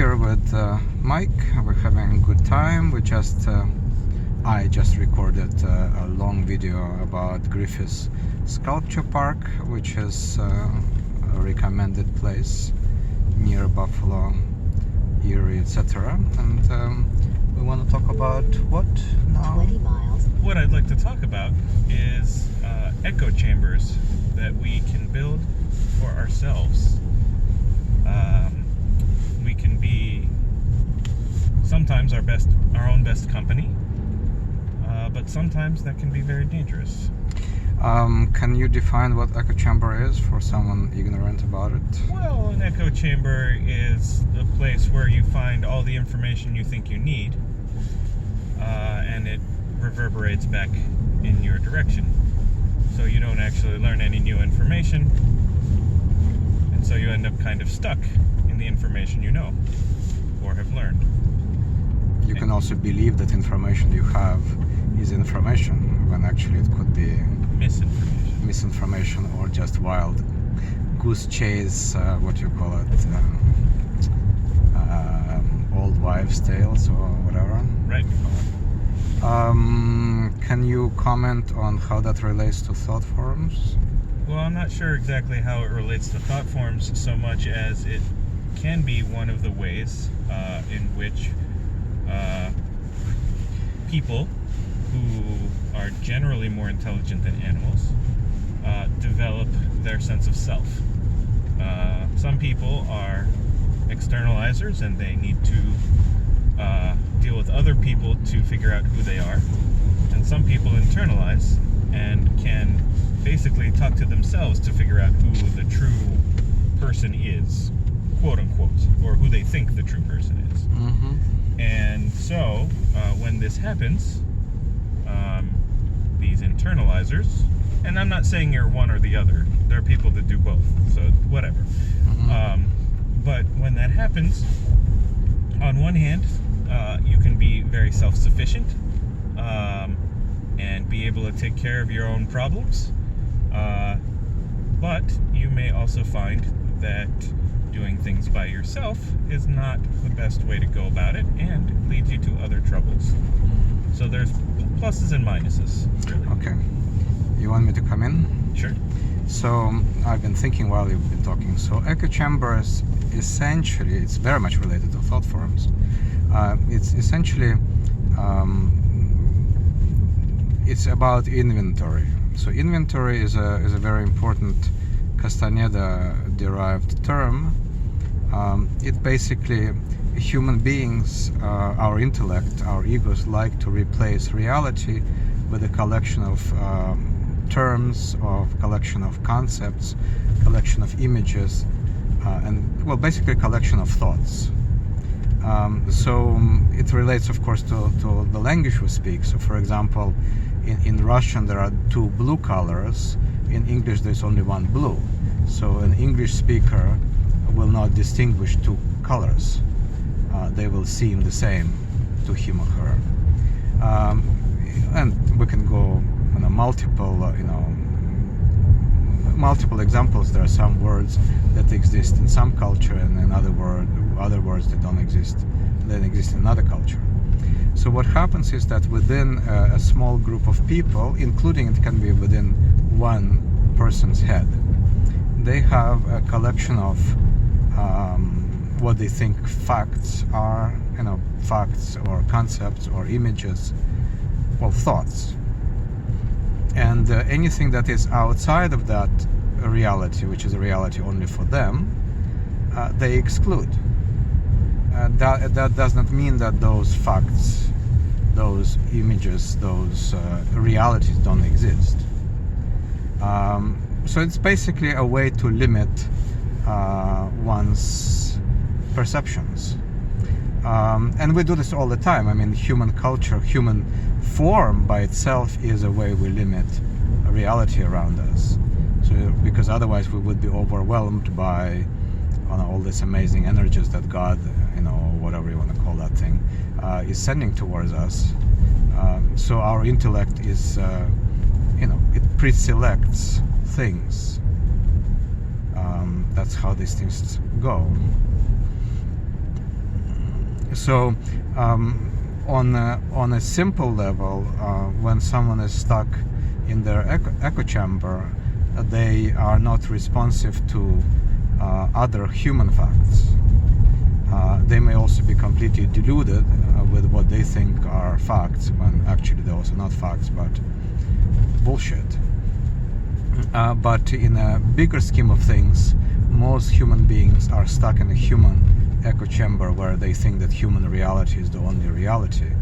here with Mike. We're having a good time. I just recorded a long video about Griffith's Sculpture Park, which is a recommended place near Buffalo, Erie, etc. And we want to talk about what now? 20 miles. What I'd like to talk about is echo chambers that we can build for ourselves. We can be sometimes our own best company, but sometimes that can be very dangerous. Can you define what echo chamber is for someone ignorant about it? Well, an echo chamber is a place where you find all the information you think you need, and it reverberates back in your direction. So you don't actually learn any new information, and so you end up kind of stuck in the information you know or have learned. You can also believe that information you have is information, when actually it could be misinformation or just wild goose chase, what you call it, old wives' tales or whatever. Right. Can you comment on how that relates to thought forms? Well, I'm not sure exactly how it relates to thought forms so much as it can be one of the ways in which people who are generally more intelligent than animals develop their sense of self. Some people are externalizers and they need to deal with other people to figure out who they are. And some people internalize and can basically talk to themselves to figure out who the true person is, quote unquote, or who they think the true person is. Mm-hmm. And so when this happens, these internalizers, and I'm not saying you're one or the other, there are people that do both, so whatever. Mm-hmm. But when that happens, on one hand, you can be very self-sufficient and be able to take care of your own problems, but you may also find that doing things by yourself is not the best way to go about it and leads you to other troubles. So there's pluses and minuses, really. Okay. You want me to come in? Sure. So I've been thinking while you've been talking. So echo chambers, essentially, it's very much related to thought forms. It's essentially, it's about inventory. So inventory is a very important Castaneda-derived term. It basically, human beings, our intellect, our egos like to replace reality with a collection of terms, of collection of concepts, collection of images, and well, basically a collection of thoughts. So it relates, of course, to the language we speak. So, for example, in Russian there are two blue colors. In English there's only one blue. So an English speaker will not distinguish two colors. They will seem the same to him or her. And we can go multiple examples. There are some words that exist in some culture, and in other words that don't exist. That exist in another culture. So what happens is that within a small group of people, including it can be within one person's head, they have a collection of what they think facts are, facts or concepts or images, well, thoughts. And anything that is outside of that reality, which is a reality only for them, they exclude. That does not mean that those facts, those images, those realities don't exist. So it's basically a way to limit one's perceptions. And we do this all the time. I mean, human culture, human form by itself is a way we limit reality around us. So, because otherwise we would be overwhelmed by all these amazing energies that God, whatever you want to call that thing, is sending towards us. So our intellect is, it pre-selects things. That's how these things go. So on a simple level, when someone is stuck in their echo chamber, they are not responsive to other human facts. They may also be completely deluded with what they think are facts, when actually they're also not facts, but bullshit. But in a bigger scheme of things, most human beings are stuck in a human echo chamber where they think that human reality is the only reality.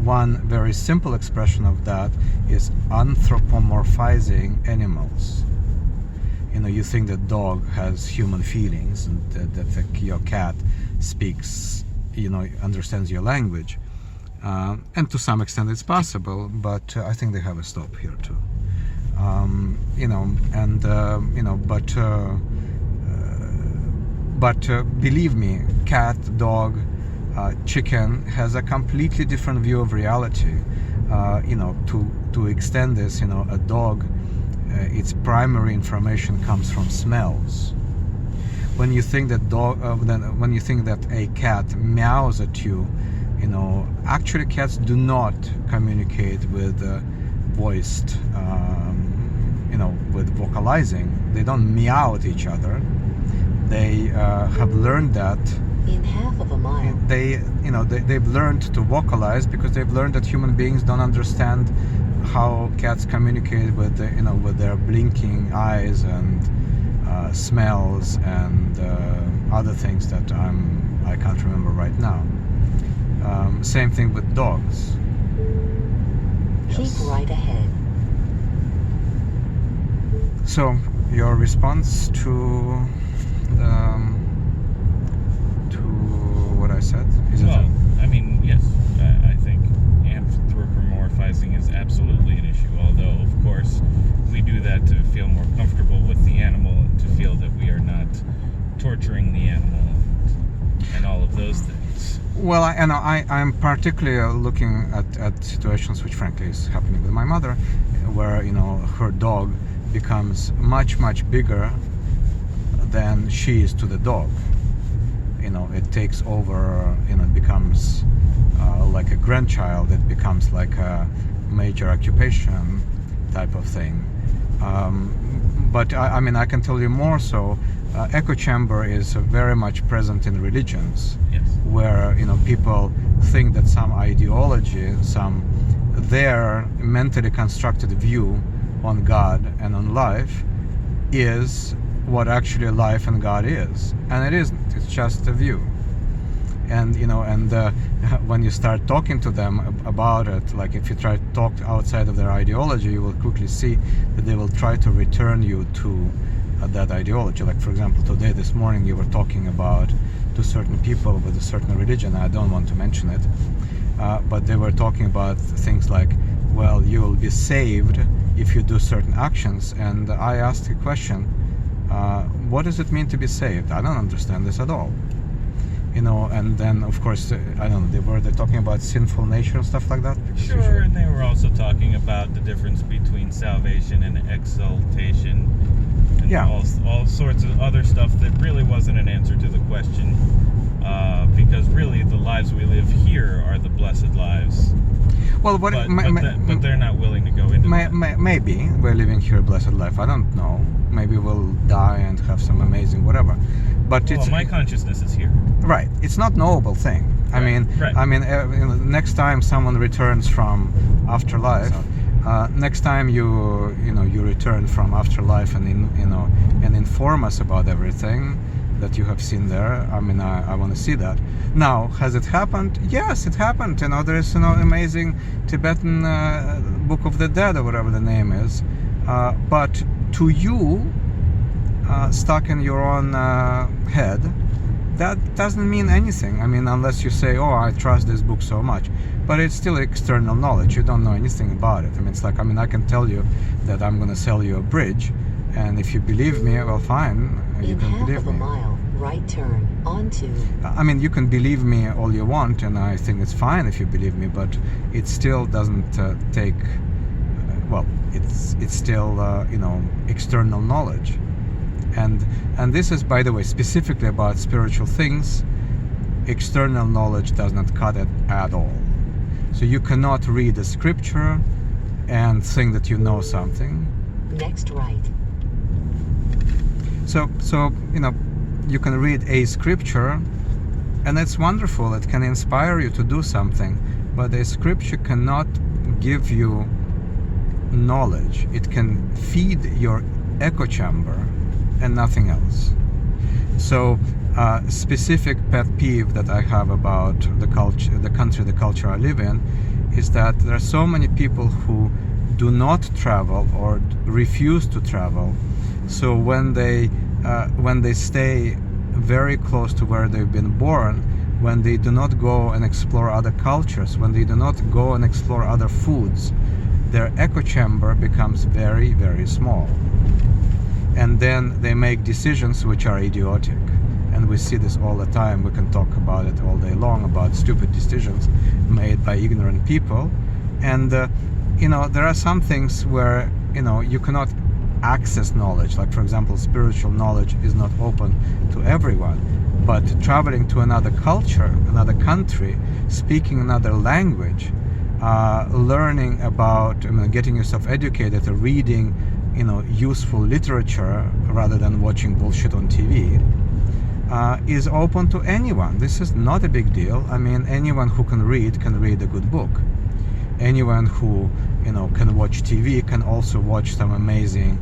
One very simple expression of that is anthropomorphizing animals. You think that dog has human feelings, and that your cat speaks, understands your language, and to some extent it's possible, but I think they have a stop here too. But believe me, cat, dog, chicken has a completely different view of reality. To extend this, a dog, its primary information comes from smells. When you think that when you think that a cat meows at you, actually cats do not communicate with voiced, with vocalizing. They don't meow at each other. They have learned that in half of a mile. They've learned to vocalize because they've learned that human beings don't understand how cats communicate with with their blinking eyes and smells and other things that I can't remember right now. Same thing with dogs. Keep right ahead. So your response to what I said? Yes, I think anthropomorphizing is absolutely an issue, although of course we do that to feel more comfortable with the animal and to feel that we are not torturing the animal and all of those things. Well, I'm particularly looking at situations which frankly is happening with my mother, where her dog becomes much bigger than she is to the dog. It takes over, it becomes like a grandchild, it becomes like a major occupation type of thing. But I can tell you more so. Echo chamber is very much present in religions. Yes. Where people think that some ideology, their mentally constructed view on God and on life is what actually life and God is, and it isn't. It's just a view. And when you start talking to them about it, like if you try to talk outside of their ideology, you will quickly see that they will try to return you to that ideology. Like for example, this morning you were talking to certain people with a certain religion. I don't want to mention it, but they were talking about things like, well, you will be saved if you do certain actions. And I asked a question, what does it mean to be saved? I don't understand this at all. And then of course, I don't know, they're talking about sinful nature and stuff like that. Sure, and they were also talking about the difference between salvation and exaltation, and all sorts of other stuff that really wasn't an answer to the question, because really the lives we live here are the blessed lives. Well, but they're not willing to go into that. Maybe we're living here a blessed life. I don't know. Maybe we'll die and have some amazing whatever. But my consciousness is here. Right. It's not knowable thing. Right. Next time someone returns from afterlife, next time you return from afterlife and inform us about everything that you have seen there. I want to see that. Now, has it happened? Yes, it happened. There is amazing Tibetan Book of the Dead or whatever the name is. But to you, stuck in your own head, that doesn't mean anything. Unless you say, oh, I trust this book so much. But it's still external knowledge. You don't know anything about it. It's like, I can tell you that I'm going to sell you a bridge, and if you believe me, well, fine. You can believe me. In half of a mile, right turn onto. You can believe me all you want, and I think it's fine if you believe me, but it still doesn't take. It's still external knowledge. And this is, by the way, specifically about spiritual things. external knowledge does not cut it at all. So you cannot read a scripture and think that you know something. Next right. So you can read a scripture, and it's wonderful. It can inspire you to do something, but a scripture cannot give you knowledge. It can feed your echo chamber and nothing else. So specific pet peeve that I have about the culture, the culture I live in, is that there are so many people who do not travel or refuse to travel. So when they stay very close to where they've been born, when they do not go and explore other cultures, when they do not go and explore other foods, their echo chamber becomes very, very small. And then they make decisions which are idiotic. And we see this all the time. We can talk about it all day long, about stupid decisions made by ignorant people. And there are some things where you cannot access knowledge. Like, for example, spiritual knowledge is not open to everyone. But traveling to another culture, another country, speaking another language, learning about, getting yourself educated, reading, useful literature rather than watching bullshit on TV, is open to anyone. This is not a big deal. Anyone who can read a good book. Anyone who can watch TV can also watch some amazing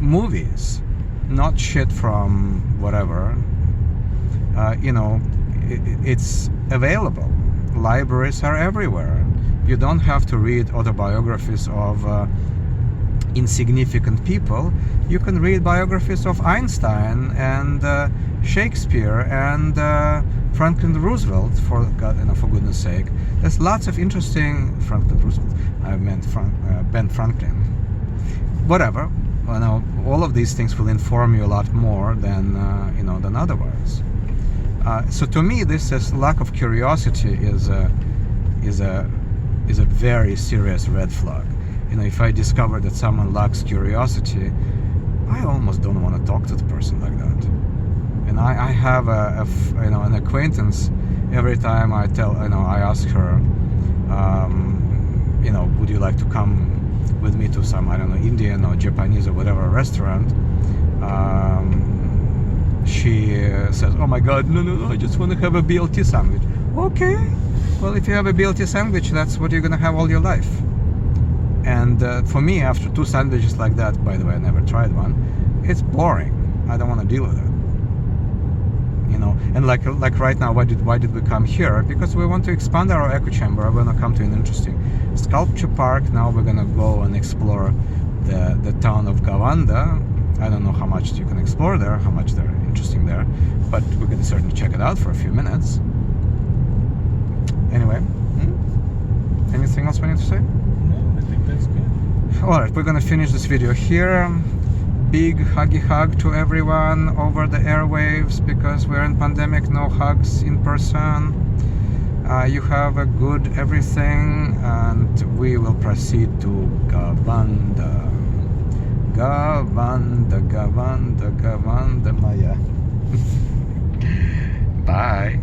movies, not shit from whatever. It's available. Libraries are everywhere. You don't have to read autobiographies of insignificant people. You can read biographies of Einstein and Shakespeare and Franklin Roosevelt, for goodness sake. There's lots of interesting Franklin Roosevelt. I meant Ben Franklin. Whatever. All of these things will inform you a lot more than otherwise. So to me, this is lack of curiosity is a very serious red flag. If I discover that someone lacks curiosity, I almost don't want to talk to the person like that. And I have an acquaintance. Every time I ask her, would you like to come with me to some, Indian or Japanese or whatever restaurant? She says, oh my God, no, I just want to have a BLT sandwich. Okay, well, if you have a BLT sandwich, that's what you're going to have all your life. And for me, after 2 sandwiches like that, by the way, I never tried one, it's boring. I don't want to deal with it. And like right now, why did we come here? Because we want to expand our echo chamber. We're going to come to an interesting sculpture park. Now we're going to go and explore the town of Gavanda. I don't know how much you can explore there, how much they're interesting there, but we're going to certainly check it out for a few minutes. Anyway, anything else we need to say? No, I think that's good. Alright, we're going to finish this video here. Big huggy hug to everyone over the airwaves, because we're in pandemic, no hugs in person. You have a good everything, and we will proceed to Gavanda. Gavanda Maya. Bye.